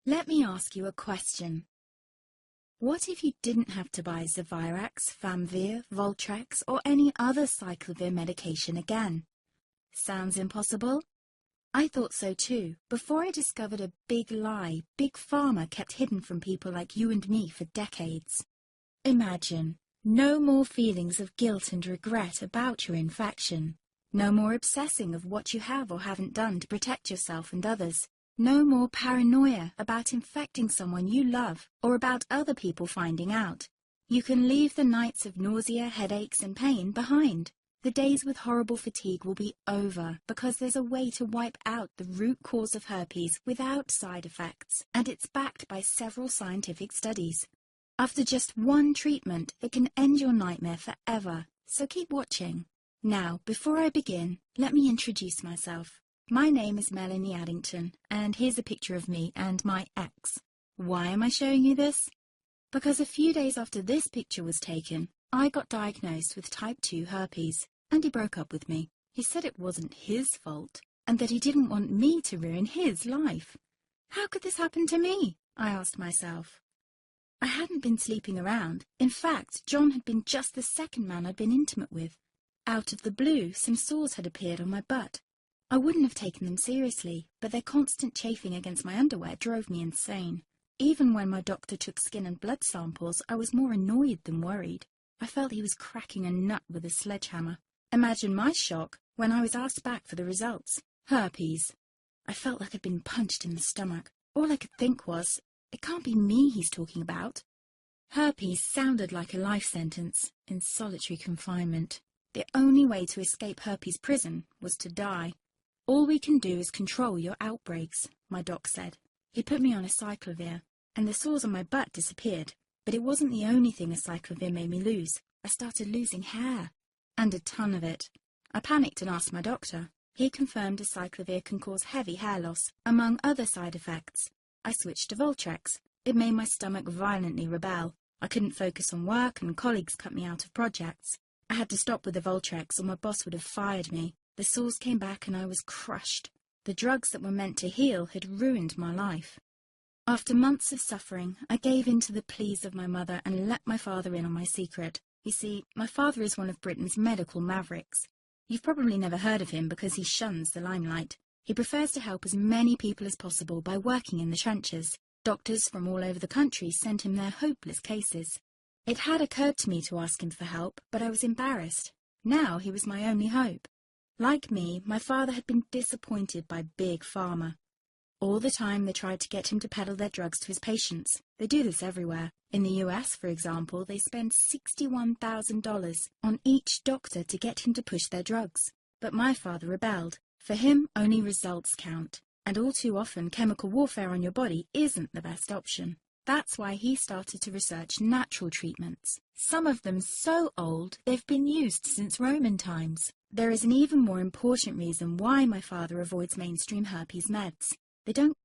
Let me ask you a question. What if you didn't have to buy Zevirax, Famvir, Voltrex, or any other cyclovir medication again? Sounds impossible? I thought so too, before I discovered a big lie Big Pharma kept hidden from people like you and me for decades. Imagine, no more feelings of guilt and regret about your infection. No more obsessing of what you have or haven't done to protect yourself and others. No more paranoia about infecting someone you love or about other people finding out. You can leave the nights of nausea, headaches and pain behind. The days with horrible fatigue will be over because there's a way to wipe out the root cause of herpes without side effects, and it's backed by several scientific studies. After just one treatment, it can end your nightmare forever, so keep watching. Now, before I begin, let me introduce myself. My name is Melanie Addington, and here's a picture of me and my ex. Why am I showing you this? Because a few days after this picture was taken, I got diagnosed with type 2 herpes, and he broke up with me. He said it wasn't his fault, and that he didn't want me to ruin his life. How could this happen to me? I asked myself. I hadn't been sleeping around. In fact, John had been just the second man I'd been intimate with. Out of the blue, some sores had appeared on my butt. I wouldn't have taken them seriously, but their constant chafing against my underwear drove me insane. Even when my doctor took skin and blood samples, I was more annoyed than worried. I felt he was cracking a nut with a sledgehammer. Imagine my shock when I was asked back for the results. Herpes. I felt like I'd been punched in the stomach. All I could think was, it can't be me he's talking about. Herpes sounded like a life sentence in solitary confinement. The only way to escape herpes prison was to die. All we can do is control your outbreaks, my doc said. He put me on a cyclovir, and the sores on my butt disappeared. But it wasn't the only thing a cyclovir made me lose. I started losing hair, and a ton of it. I panicked and asked my doctor. He confirmed a cyclovir can cause heavy hair loss, among other side effects. I switched to Voltrex. It made my stomach violently rebel. I couldn't focus on work, and colleagues cut me out of projects. I had to stop with the Voltrex, or my boss would have fired me. The sores came back and I was crushed. The drugs that were meant to heal had ruined my life. After months of suffering, I gave in to the pleas of my mother and let my father in on my secret. You see, my father is one of Britain's medical mavericks. You've probably never heard of him because he shuns the limelight. He prefers to help as many people as possible by working in the trenches. Doctors from all over the country sent him their hopeless cases. It had occurred to me to ask him for help, but I was embarrassed. Now he was my only hope. Like me, my father had been disappointed by Big Pharma. All the time they tried to get him to peddle their drugs to his patients. They do this everywhere. In the US, for example, they spend $61,000 on each doctor to get him to push their drugs. But my father rebelled. For him, only results count. And all too often, chemical warfare on your body isn't the best option. That's why he started to research natural treatments. Some of them so old, they've been used since Roman times. There is an even more important reason why my father avoids mainstream herpes meds. They don't